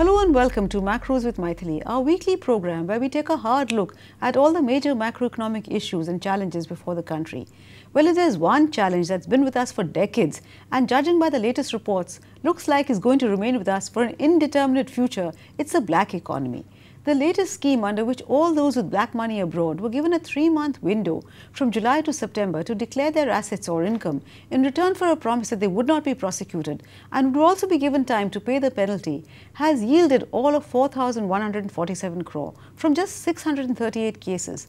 Hello and welcome to Macros with Mythili, our weekly program where we take a hard look at all the major macroeconomic issues and challenges before the country. Well, if there's one challenge that's been with us for decades and judging by the latest reports, looks like is going to remain with us for an indeterminate future, it's the black economy. The latest scheme under which all those with black money abroad were given a 3-month window from July to September to declare their assets or income in return for a promise that they would not be prosecuted and would also be given time to pay the penalty has yielded all of 4,147 crore from just 638 cases.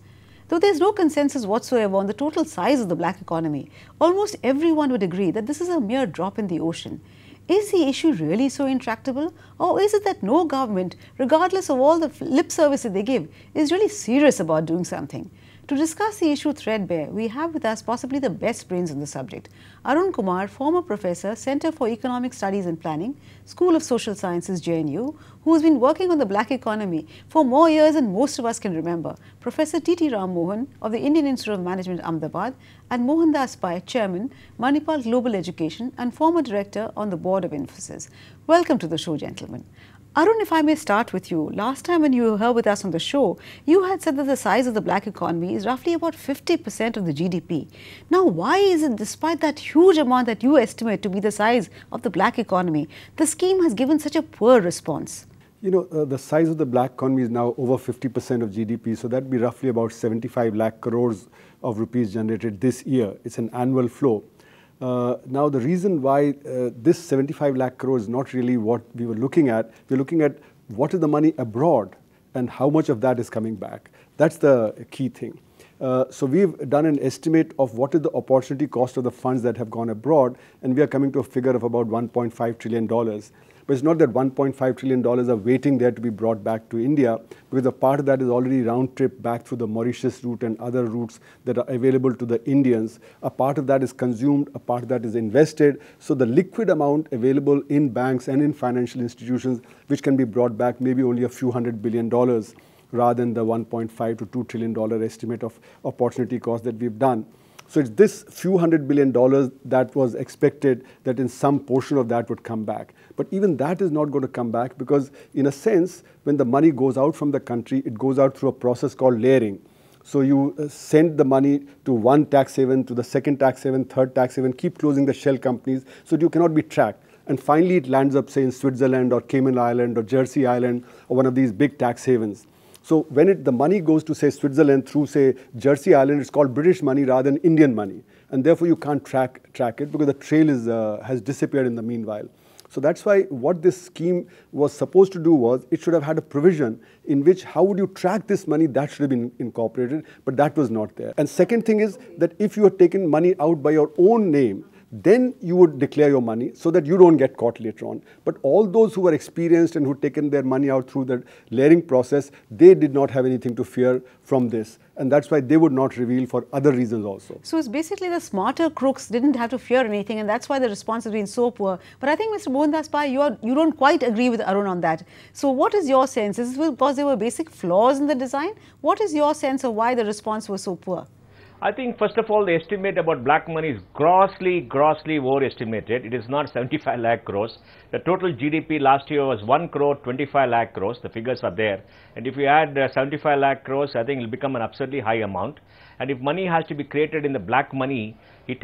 Though there is no consensus whatsoever on the total size of the black economy, almost everyone would agree that this is a mere drop in the ocean. Is the issue really so intractable, or is it that no government, regardless of all the lip service that they give, is really serious about doing something? To discuss the issue threadbare, we have with us possibly the best brains on the subject. Arun Kumar, former professor, Center for Economic Studies and Planning, School of Social Sciences, JNU, who has been working on the black economy for more years than most of us can remember. Professor T.T. Ram Mohan of the Indian Institute of Management, Ahmedabad, and Mohandas Pai, Chairman, Manipal Global Education and former Director on the Board of Infosys. Welcome to the show, gentlemen. Arun, if I may start with you, last time when you were here with us on the show, you had said that the size of the black economy is roughly about 50% of the GDP. Now, why is it, despite that huge amount that you estimate to be the size of the black economy, the scheme has given such a poor response? You know, the size of the black economy is now over 50% of GDP, so that would be roughly about 75 lakh crores of rupees generated this year. It's an annual flow. Now, the reason why this 75 lakh crore is not really what we were looking at, we're looking at what is the money abroad and how much of that is coming back. That's the key thing. So we've done an estimate of what is the opportunity cost of the funds that have gone abroad, and we are coming to a figure of about $1.5 trillion. But it's not that $1.5 trillion are waiting there to be brought back to India, because a part of that is already round trip back through the Mauritius route and other routes that are available to the Indians. A part of that is consumed, a part of that is invested. So the liquid amount available in banks and in financial institutions, which can be brought back, maybe only a few $100 billion, rather than the $1.5 to $2 trillion estimate of opportunity cost that we've done. So it's this few $100 billion that was expected that in some portion of that would come back. But even that is not going to come back because, in a sense, when the money goes out from the country, it goes out through a process called layering. So you send the money to one tax haven, to the second tax haven, third tax haven, keep closing the shell companies so you cannot be tracked. And finally it lands up, say, in Switzerland or Cayman Island or Jersey Island or one of these big tax havens. So when the money goes to, say, Switzerland through, say, Jersey Island, it's called British money rather than Indian money. And therefore you can't track it because the trail has disappeared in the meanwhile. So that's why what this scheme was supposed to do was it should have had a provision in which how would you track this money, that should have been incorporated, but that was not there. And second thing is that if you had taken money out by your own name, then you would declare your money so that you don't get caught later on. But all those who were experienced and who had taken their money out through the layering process, they did not have anything to fear from this. And that's why they would not reveal for other reasons also. So it's basically the smarter crooks didn't have to fear anything, and that's why the response has been so poor. But I think, Mr. Mohandas Pai, you don't quite agree with Arun on that. So what is your sense? Is it because there were basic flaws in the design? What is your sense of why the response was so poor? I think, first of all, the estimate about black money is grossly overestimated. It is not 75 lakh crores. The total GDP last year was 1 crore 25 lakh crores. The figures are there. And if you add 75 lakh crores, I think it will become an absurdly high amount. And if money has to be created in the black money, it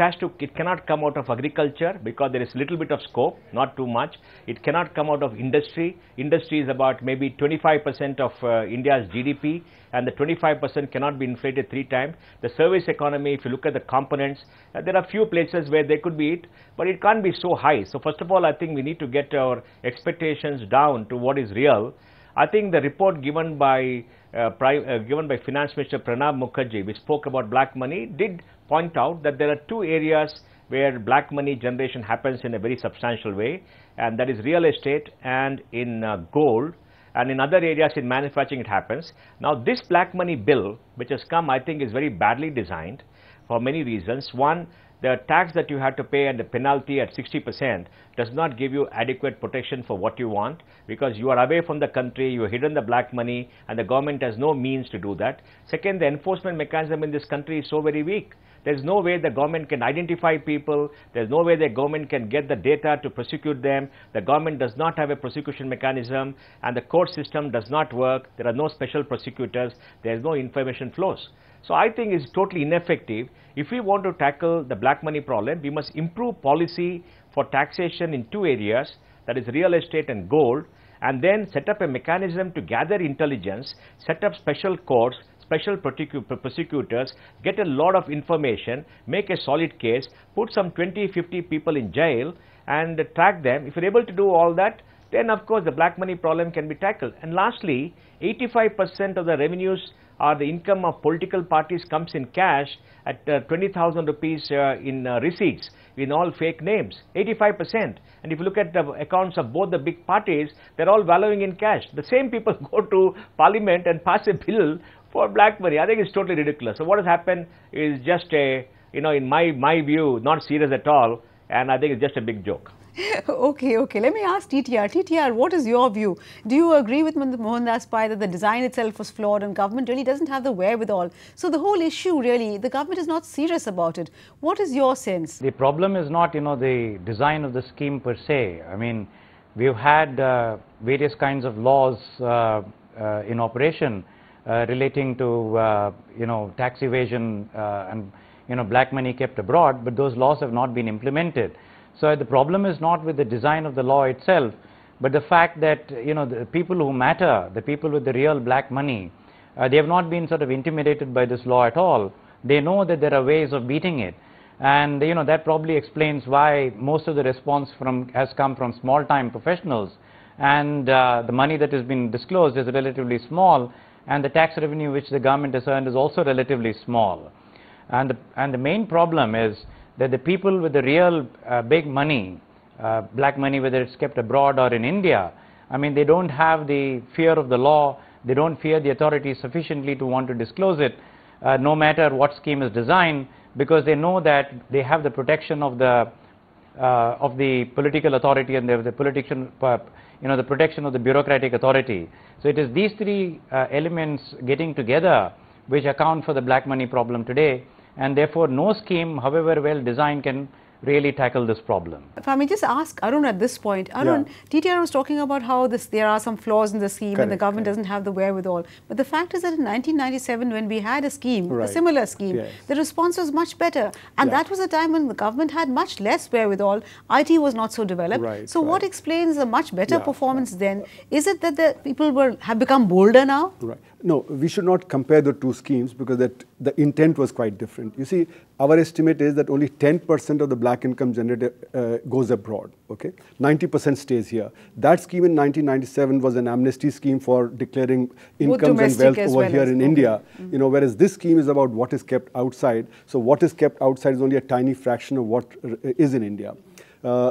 cannot come out of agriculture because there is little bit of scope, not too much. It cannot come out of industry. Industry is about maybe 25% of India's GDP, and the 25% cannot be inflated 3 times. The service economy, if you look at the components, there are few places where they could be it, but it can't be so high. So first of all, I think we need to get our expectations down to what is real. I think the report given by Finance Minister Pranab Mukherjee, which spoke about black money, did point out that there are 2 areas where black money generation happens in a very substantial way, and that is real estate and in gold, and in other areas in manufacturing it happens. Now this black money bill which has come, I think, is very badly designed for many reasons. One, the tax that you have to pay and the penalty at 60% does not give you adequate protection for what you want, because you are away from the country, you have hidden the black money, and the government has no means to do that. Second, the enforcement mechanism in this country is so very weak. There's no way the government can identify people. There's no way the government can get the data to prosecute them. The government does not have a prosecution mechanism, and the court system does not work. There are no special prosecutors. There's no information flows. So I think it's totally ineffective. If we want to tackle the black money problem, we must improve policy for taxation in two areas, that is real estate and gold, and then set up a mechanism to gather intelligence, set up special courts, special prosecutors, get a lot of information, make a solid case, put some 20-50 people in jail and track them. If you're able to do all that, then of course the black money problem can be tackled. And lastly, 85% of the revenues or the income of political parties comes in cash at 20,000 rupees in receipts in all fake names, 85%. And if you look at the accounts of both the big parties, they're all wallowing in cash. The same people go to parliament and pass a bill for black money. I think it's totally ridiculous. So what has happened is just a, in my view, not serious at all, and I think it's just a big joke. Okay. Let me ask TTR. TTR, what is your view? Do you agree with Mohandas Pai that the design itself was flawed and government really doesn't have the wherewithal? So the whole issue really, the government is not serious about it. What is your sense? The problem is not, the design of the scheme per se. I mean, we've had various kinds of laws in operation relating to, tax evasion and, black money kept abroad, but those laws have not been implemented. So the problem is not with the design of the law itself, but the fact that, the people who matter, the people with the real black money, they have not been sort of intimidated by this law at all. They know that there are ways of beating it. And, that probably explains why most of the response has come from small-time professionals. And the money that has been disclosed is relatively small, and the tax revenue which the government has earned is also relatively small. And the main problem is that the people with the real big money, black money, whether it's kept abroad or in India, I mean, they don't have the fear of the law, they don't fear the authorities sufficiently to want to disclose it, no matter what scheme is designed, because they know that they have the protection of the political authority, and they have the protection of the bureaucratic authority. So it is these three elements getting together which account for the black money problem today. And therefore, no scheme, however well designed, can really tackle this problem. If I may just ask Arun at this point. Arun, TTR was talking about how there are some flaws in the scheme and the government doesn't have the wherewithal. But the fact is that in 1997, when we had a scheme, a similar scheme, the response was much better. And that was a time when the government had much less wherewithal. IT was not so developed. So what explains a much better performance then? Is it that the people have become bolder now? No, we should not compare the two schemes, because the intent was quite different. You see, our estimate is that only 10% of the black income generated goes abroad. Okay, 90% stays here. That scheme in 1997 was an amnesty scheme for declaring incomes and wealth over here in India. Whereas this scheme is about what is kept outside. So what is kept outside is only a tiny fraction of what is in India.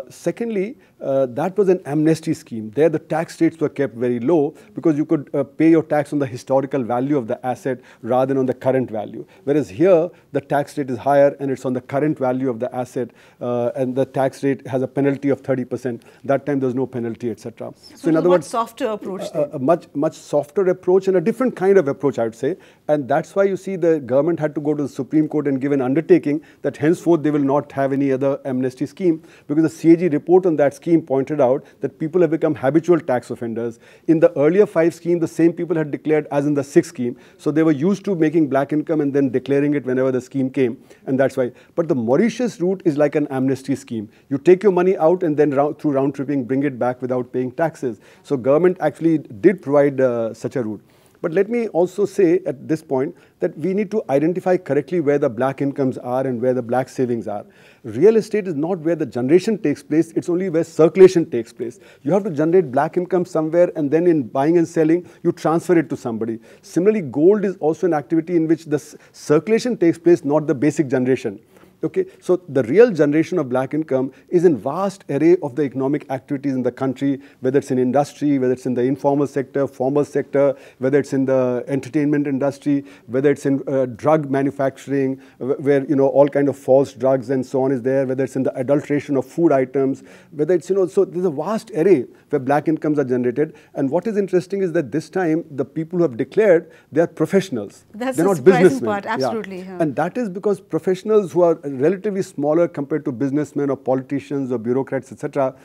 Secondly, that was an amnesty scheme. There the tax rates were kept very low, because you could pay your tax on the historical value of the asset rather than on the current value. Whereas here the tax rate is higher and it's on the current value of the asset, and the tax rate has a penalty of 30%. That time there was no penalty, etc. So in other words, softer approach a much softer approach and a different kind of approach, I would say. And that's why you see the government had to go to the Supreme Court and give an undertaking that henceforth they will not have any other amnesty scheme, because the CAG report on that scheme pointed out that people have become habitual tax offenders. In the earlier 5 schemes, the same people had declared as in the 6th scheme. So they were used to making black income and then declaring it whenever the scheme came. And that's why. But the Mauritius route is like an amnesty scheme. You take your money out and then through round tripping, bring it back without paying taxes. So government actually did provide such a route. But let me also say at this point that we need to identify correctly where the black incomes are and where the black savings are. Real estate is not where the generation takes place, it's only where circulation takes place. You have to generate black income somewhere, and then in buying and selling, you transfer it to somebody. Similarly, gold is also an activity in which the circulation takes place, not the basic generation. Okay, so the real generation of black income is in vast array of the economic activities in the country, whether it's in industry, whether it's in the informal sector, formal sector, whether it's in the entertainment industry, whether it's in drug manufacturing, where, you know, all kind of false drugs and so on is there, whether it's in the adulteration of food items, whether it's, you know, so there's a vast array where black incomes are generated. And what is interesting is that this time, the people who have declared, they are professionals. They're not surprising businessmen. part, absolutely. Yeah. And that is because professionals who are relatively smaller compared to businessmen or politicians or bureaucrats, etc.,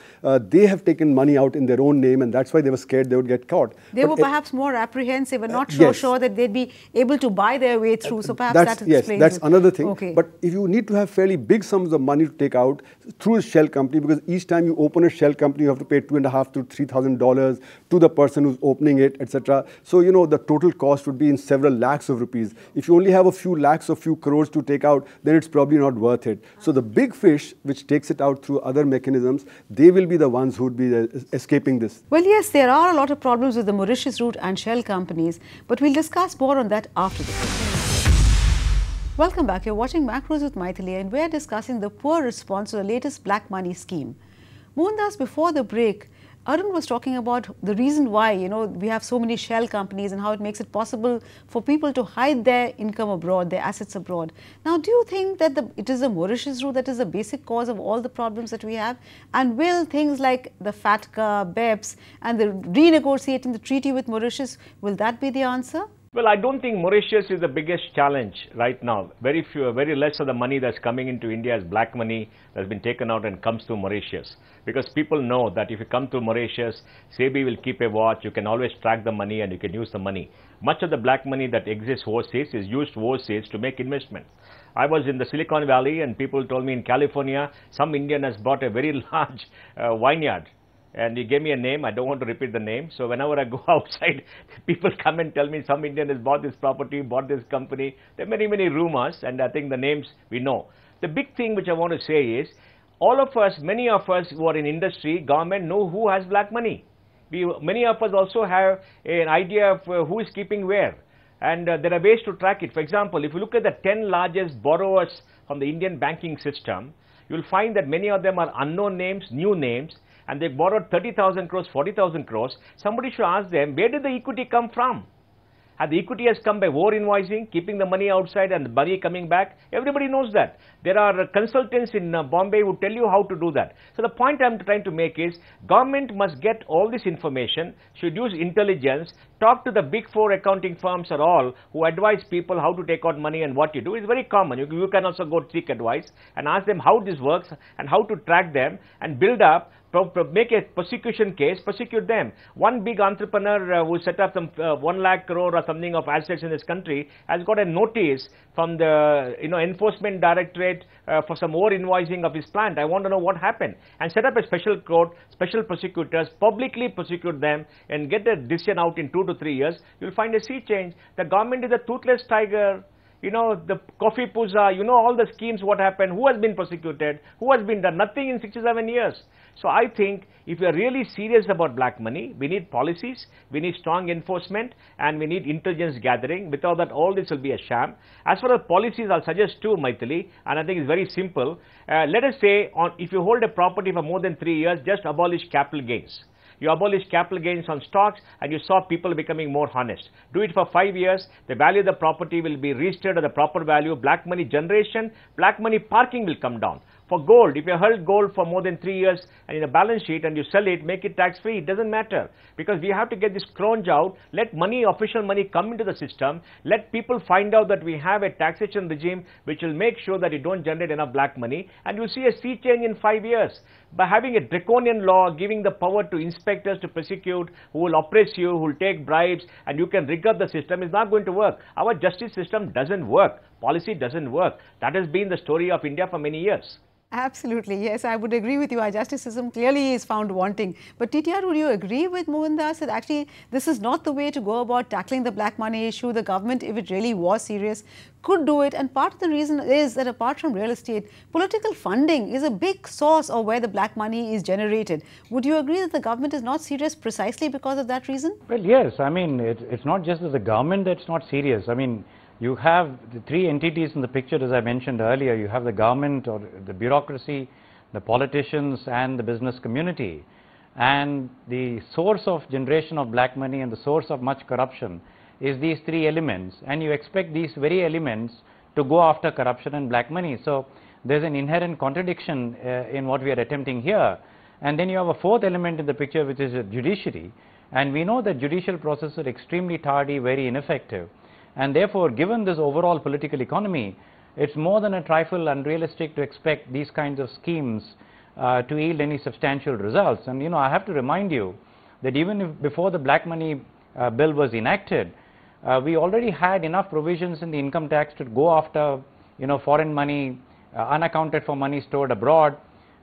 they have taken money out in their own name, and that's why they were scared they would get caught. They were perhaps more apprehensive and not sure that they'd be able to buy their way through. So perhaps that explains Yes, that's another thing. Okay. But if you need to have fairly big sums of money to take out through a shell company, because each time you open a shell company, you have to pay $2,500 to $3,000 to the person who's opening it, etc. So, you know, the total cost would be in several lakhs of rupees. If you only have a few lakhs or few crores to take out, then it's probably not worth it. So the big fish, which takes it out through other mechanisms, they will be the ones who would be escaping this. Well, yes, there are a lot of problems with the Mauritius route and shell companies, but we'll discuss more on that after the break. Welcome back. You're watching Macros with Mythili, and we're discussing the poor response to the latest black money scheme. Mohandas, before the break, Arun was talking about the reason why, you know, we have so many shell companies and how it makes it possible for people to hide their income abroad, their assets abroad. Now, do you think that it is the Mauritius route that is the basic cause of all the problems that we have? And will things like the FATCA, BEPS and the renegotiating the treaty with Mauritius, will that be the answer? Well, I don't think Mauritius is the biggest challenge right now. Very less of the money that's coming into India is black money that's been taken out and comes to Mauritius. Because people know that if you come to Mauritius, SEBI will keep a watch, you can always track the money and you can use the money. Much of the black money that exists overseas is used overseas to make investment. I was in the Silicon Valley and people told me in California, some Indian has bought a very large vineyard. And he gave me a name. I don't want to repeat the name. So whenever I go outside, people come and tell me some Indian has bought this property, bought this company. There are many, many rumors, and I think the names we know. The big thing which I want to say is, all of us, many of us who are in industry, government know who has black money. Many of us also have an idea of who is keeping where. And there are ways to track it. For example, if you look at the 10 largest borrowers from the Indian banking system, you'll find that many of them are unknown names, new names, and they borrowed 30,000 crores, 40,000 crores. Somebody should ask them, where did the equity come from? And the equity has come by over invoicing, keeping the money outside and the money coming back. Everybody knows that. There are consultants in Bombay who tell you how to do that. So the point I'm trying to make is, government must get all this information, should use intelligence, talk to the big four accounting firms or all who advise people how to take out money and what you do. It's very common. You can also go seek advice and ask them how this works and how to track them and build up, make a prosecution case, prosecute them. One big entrepreneur who set up some 1 lakh crore or something of assets in this country has got a notice from the enforcement directorate for some over invoicing of his plant. I want to know what happened, and set up a special court, special prosecutors, publicly prosecute them and get the decision out in 2 to 3 years. You'll find a sea change. The government is a toothless tiger. The coffee puja, all the schemes, what happened, who has been prosecuted, who has been done, nothing in 67 years. So I think if we are really serious about black money, we need policies, we need strong enforcement, and we need intelligence gathering. Without that, all this will be a sham. As far as policies, I'll suggest two, Mythili, and I think it's very simple. Let us say, if you hold a property for more than 3 years, just abolish capital gains. You abolish capital gains on stocks and you saw people becoming more honest. Do it for 5 years, the value of the property will be registered at the proper value, black money generation, black money parking will come down. For gold, if you held gold for more than 3 years and in a balance sheet and you sell it, make it tax free, it doesn't matter. Because we have to get this scrounge out, let money, official money come into the system, let people find out that we have a taxation regime which will make sure that you don't generate enough black money, and you'll see a sea change in 5 years. By having a draconian law, giving the power to inspectors to prosecute, who will oppress you, who will take bribes, and you can rig up the system, is not going to work. Our justice system doesn't work. Policy doesn't work. That has been the story of India for many years. Absolutely, yes, I would agree with you. Our justice system clearly is found wanting. But TTR, would you agree with Mohandas that actually this is not the way to go about tackling the black money issue? The government, if it really was serious, could do it. And part of the reason is that apart from real estate, political funding is a big source of where the black money is generated. Would you agree that the government is not serious precisely because of that reason? Well, yes. I mean, it's not just that the government that's not serious. I mean, You have the three entities in the picture, as I mentioned earlier. You have the government or the bureaucracy, the politicians and the business community. And the source of generation of black money and the source of much corruption is these three elements, and you expect these very elements to go after corruption and black money. So there's an inherent contradiction in what we are attempting here. And then you have a fourth element in the picture, which is the judiciary. And we know that judicial processes are extremely tardy, very ineffective. And therefore, given this overall political economy, it's more than a trifle unrealistic to expect these kinds of schemes to yield any substantial results. And I have to remind you that even if before the black money bill was enacted, we already had enough provisions in the income tax to go after foreign money, unaccounted for money stored abroad.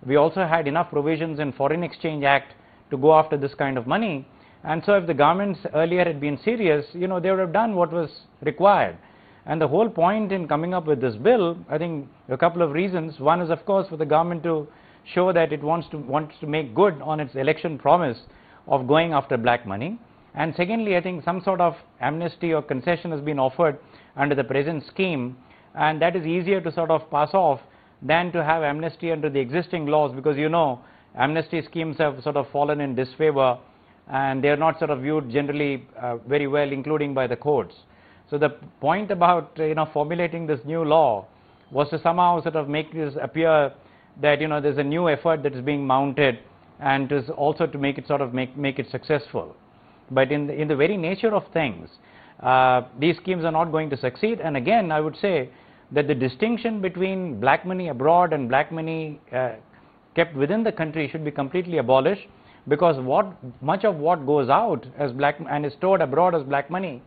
We also had enough provisions in Foreign Exchange Act to go after this kind of money. And so if the governments earlier had been serious, they would have done what was required. And the whole point in coming up with this bill, I think a couple of reasons. One is, of course, for the government to show that it wants to make good on its election promise of going after black money. And secondly, I think some sort of amnesty or concession has been offered under the present scheme, and that is easier to sort of pass off than to have amnesty under the existing laws, because amnesty schemes have sort of fallen in disfavor and they are not sort of viewed generally very well, including by the courts. So the point about formulating this new law was to somehow sort of make this appear that there's a new effort that is being mounted, and is also to make it sort of make it successful. But in the very nature of things, these schemes are not going to succeed. And again, I would say that the distinction between black money abroad and black money kept within the country should be completely abolished, because much of what goes out as black and is stored abroad as black money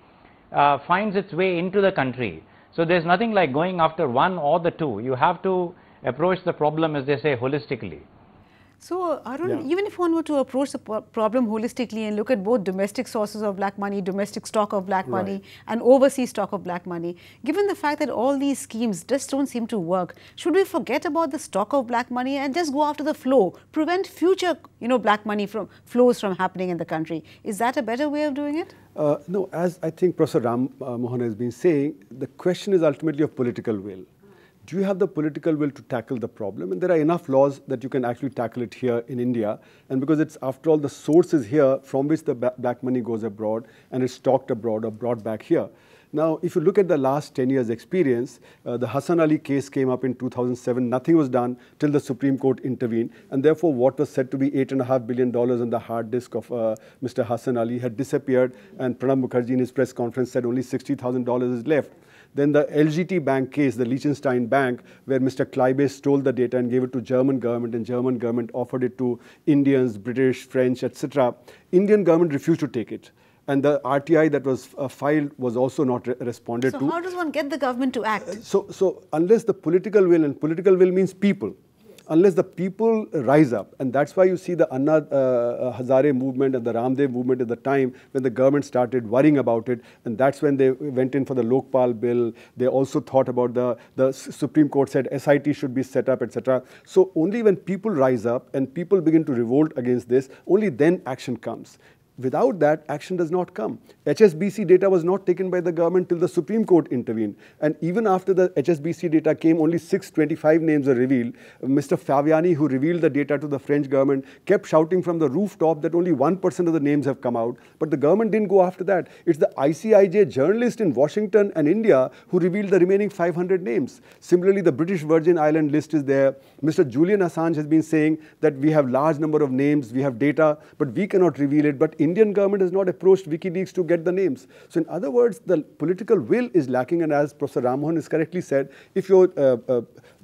finds its way into the country. So there's nothing like going after one or the two. You have to approach the problem, as they say, holistically. So, Arun, even if one were to approach the problem holistically and look at both domestic sources of black money, domestic stock of black money, and overseas stock of black money, given the fact that all these schemes just don't seem to work, should we forget about the stock of black money and just go after the flow, prevent future, black money flows from happening in the country? Is that a better way of doing it? No, as I think Professor Ram Mohan has been saying, the question is ultimately of political will. Do you have the political will to tackle the problem? And there are enough laws that you can actually tackle it here in India. And because it's, after all, the source is here from which the black money goes abroad and is stocked abroad or brought back here. Now, if you look at the last 10 years' experience, the Hassan Ali case came up in 2007. Nothing was done till the Supreme Court intervened. And therefore, what was said to be $8.5 billion on the hard disk of Mr. Hassan Ali had disappeared. And Pranab Mukherjee in his press conference said only $60,000 is left. Then the LGT Bank case, the Liechtenstein Bank, where Mr. Kleibe stole the data and gave it to German government, and German government offered it to Indians, British, French, etc. Indian government refused to take it. And the RTI that was filed was also not responded to. So how does one get the government to act? So unless the political will, and political will means people, unless the people rise up, and that's why you see the Anna Hazare movement and the Ramdev movement at the time when the government started worrying about it, and that's when they went in for the Lokpal bill. They also thought about the Supreme Court said SIT should be set up, etc. So only when people rise up and people begin to revolt against this, only then action comes. Without that, action does not come. HSBC data was not taken by the government till the Supreme Court intervened. And even after the HSBC data came, only 625 names were revealed. Mr. Faviani, who revealed the data to the French government, kept shouting from the rooftop that only 1% of the names have come out. But the government didn't go after that. It's the ICIJ journalist in Washington and India who revealed the remaining 500 names. Similarly, the British Virgin Island list is there. Mr. Julian Assange has been saying that we have large number of names, we have data, but we cannot reveal it. But Indian government has not approached WikiLeaks to get the names. So in other words, the political will is lacking, and as Professor Ram Mohan has correctly said, if your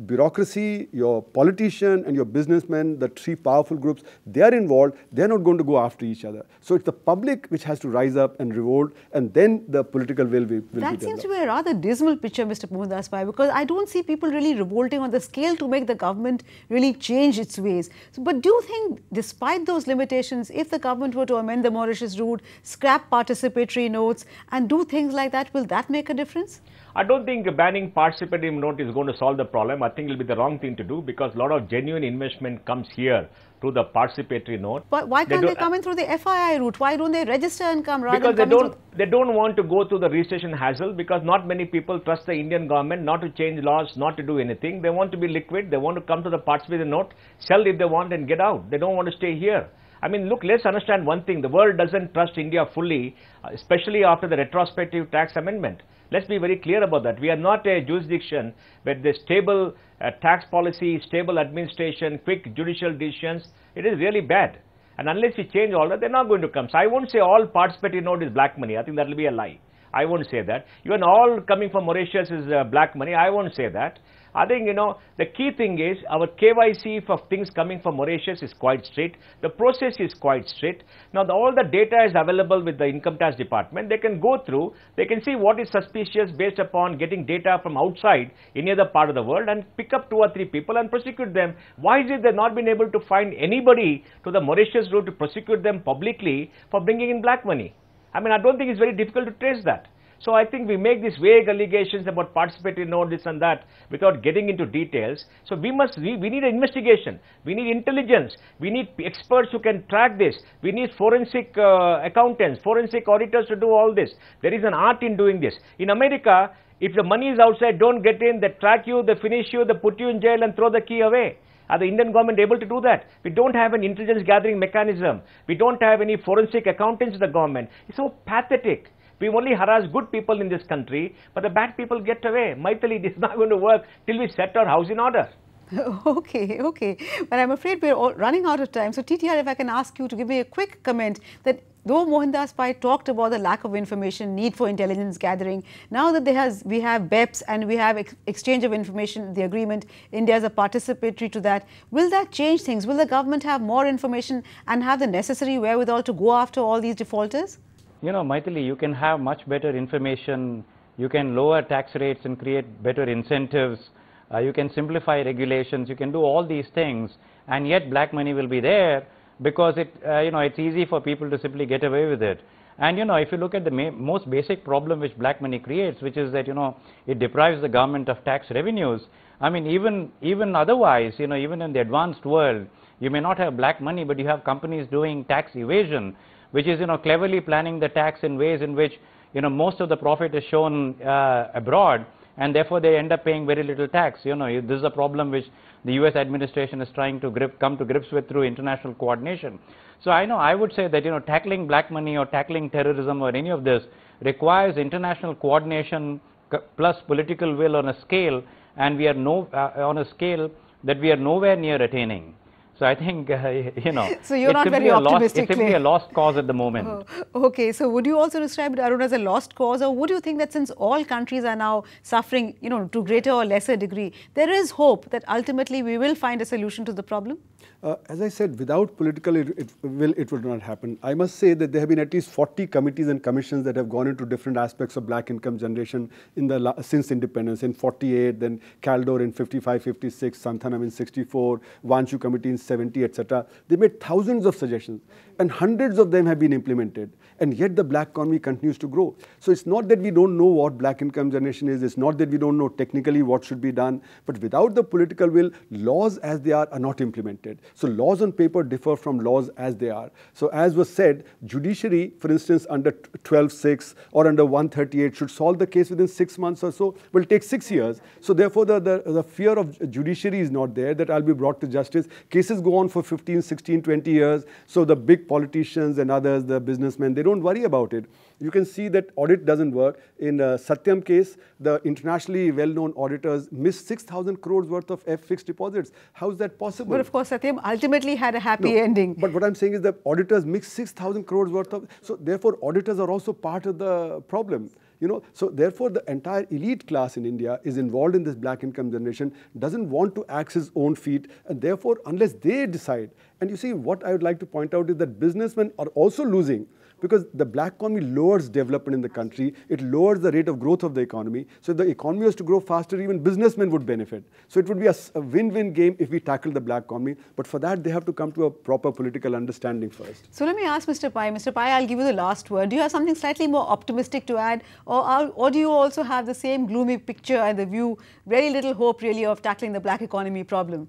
bureaucracy, your politician and your businessmen, the three powerful groups, they are involved, they are not going to go after each other. So it's the public which has to rise up and revolt, and then the political will be developed. That seems to be a rather dismal picture, Mr. Mohandas Pai, because I don't see people really revolting on the scale to make the government really change its ways. So, but do you think, despite those limitations, if the government were to amend the the Mauritius route, scrap participatory notes and do things like that? Will that make a difference? I don't think banning participatory note is going to solve the problem. I think it will be the wrong thing to do because a lot of genuine investment comes here through the participatory note. But why can't they come in through the FII route? Why don't they register and come rather than because they don't want to go through the registration hassle, because not many people trust the Indian government not to change laws, not to do anything. They want to be liquid. They want to come to the participatory note, sell if they want and get out. They don't want to stay here. I mean, look, let's understand one thing. The world doesn't trust India fully, especially after the retrospective tax amendment. Let's be very clear about that. We are not a jurisdiction where there's stable tax policy, stable administration, quick judicial decisions. It is really bad. And unless we change all that, they're not going to come. So I won't say all participatory note is black money. I think that will be a lie. I won't say that. Even all coming from Mauritius is black money. I won't say that. I think, the key thing is our KYC for things coming from Mauritius is quite strict. The process is quite strict. Now, all the data is available with the income tax department. They can go through, they can see what is suspicious based upon getting data from outside any other part of the world and pick up 2 or 3 people and prosecute them. Why is it they've not been able to find anybody to the Mauritius route to prosecute them publicly for bringing in black money? I mean, I don't think it's very difficult to trace that. So I think we make these vague allegations about participatory note, this and that, without getting into details. So we need an investigation. We need intelligence. We need experts who can track this. We need forensic accountants, forensic auditors to do all this. There is an art in doing this. In America, if the money is outside, don't get in, they track you, they finish you, they put you in jail and throw the key away. Are the Indian government able to do that? We don't have an intelligence gathering mechanism. We don't have any forensic accountants in the government. It's so pathetic. We only harass good people in this country, but the bad people get away. Mythili, this is not going to work till we set our house in order. Okay. But I'm afraid we're all running out of time. So TTR, if I can ask you to give me a quick comment that though Mohandas Pai talked about the lack of information, need for intelligence gathering, now that we have BEPS and we have exchange of information, the agreement, India is a participatory to that, will that change things? Will the government have more information and have the necessary wherewithal to go after all these defaulters? Mythili, you can have much better information, you can lower tax rates and create better incentives, you can simplify regulations, you can do all these things, and yet black money will be there because it's easy for people to simply get away with it. And if you look at the most basic problem which black money creates, which is that it deprives the government of tax revenues. I mean, even otherwise, even in the advanced world, you may not have black money, but you have companies doing tax evasion, which is cleverly planning the tax in ways in which most of the profit is shown abroad, and therefore they end up paying very little tax. This is a problem which the US administration is trying to come to grips with through international coordination. So I would say that tackling black money or tackling terrorism or any of this requires international coordination plus political will on a scale, and we are on a scale that we are nowhere near attaining. So I think, so you're not very optimistic. It's simply a lost cause at the moment. Okay, so would you also describe it, Arun, as a lost cause, or would you think that since all countries are now suffering, to greater or lesser degree, there is hope that ultimately we will find a solution to the problem? As I said, without political it will not happen. I must say that there have been at least 40 committees and commissions that have gone into different aspects of black income generation since independence, in 48, then Caldor in 55, 56, Santhanam in 64, Vanshu committee in 70, etc. They made thousands of suggestions and hundreds of them have been implemented, and yet the black economy continues to grow. So it's not that we don't know what black income generation is, it's not that we don't know technically what should be done, but without the political will, laws as they are not implemented. So laws on paper differ from laws as they are. So as was said, judiciary, for instance, under 12(6) or under 138 should solve the case within 6 months or so, will take 6 years. So therefore the fear of judiciary is not there, that I'll be brought to justice. Cases go on for 15, 16, 20 years. So the big politicians and others, the businessmen, they don't worry about it. You can see that audit doesn't work. In Satyam case, the internationally well-known auditors missed 6,000 crores worth of fixed deposits. How is that possible? But of course, Satyam ultimately had a happy ending. But what I'm saying is that auditors mixed 6,000 crores worth of, so therefore auditors are also part of the problem. So therefore the entire elite class in India is involved in this black income generation, doesn't want to axe his own feet, and therefore unless they decide, and you see what I would like to point out is that businessmen are also losing because the black economy lowers development in the country. It lowers the rate of growth of the economy. So if the economy was to grow faster, even businessmen would benefit. So it would be a win-win game if we tackle the black economy. But for that, they have to come to a proper political understanding first. So let me ask Mr. Pai. Mr. Pai, I'll give you the last word. Do you have something slightly more optimistic to add, or do you also have the same gloomy picture and the view, very little hope really of tackling the black economy problem?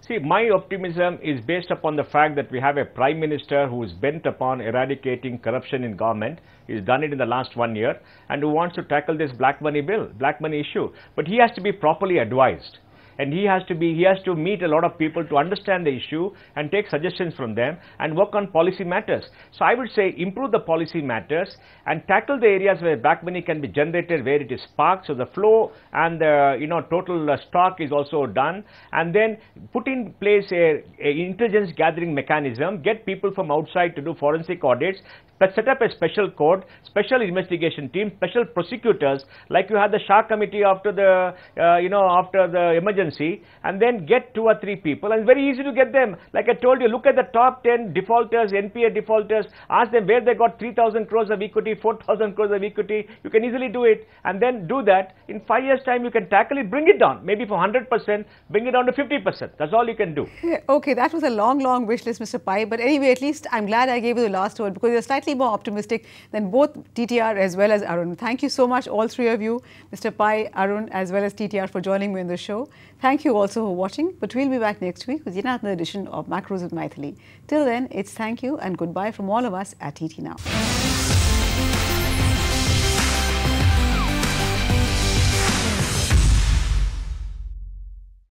See, my optimism is based upon the fact that we have a Prime Minister who is bent upon eradicating corruption in government. He's done it in the last 1 year, and who wants to tackle this black money issue. But he has to be properly advised. And he has to meet a lot of people to understand the issue and take suggestions from them and work on policy matters. So I would say improve the policy matters and tackle the areas where black money can be generated, where it is sparked. So the flow and the total stock is also done, and then put in place a intelligence gathering mechanism. Get people from outside to do forensic audits. But set up a special court, special investigation team, special prosecutors, like you had the Shah committee after the after the emergency, and then get 2 or 3 people, and it's very easy to get them. Like I told you, look at the top 10 defaulters, NPA defaulters, ask them where they got 3,000 crores of equity, 4,000 crores of equity. You can easily do it, and then do that. In 5 years' time, you can tackle it, bring it down, maybe from 100%, bring it down to 50%. That's all you can do. Okay, that was a long wish list, Mr. Pai. But anyway, at least I'm glad I gave you the last word, because you're slightly more optimistic than both TTR as well as Arun. Thank you so much, all 3 of you, Mr. Pai, Arun as well as TTR, for joining me in the show. Thank you also for watching, but we'll be back next week with yet another edition of Macros with Mythili. Till then, it's thank you and goodbye from all of us at TT Now.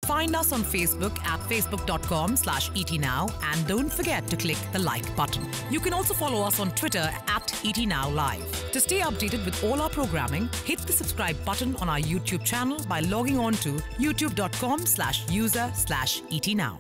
Find us on Facebook at facebook.com/etnow, and don't forget to click the like button. You can also follow us on Twitter at etnowlive. To stay updated with all our programming, hit the subscribe button on our YouTube channel by logging on to youtube.com/user/etnow.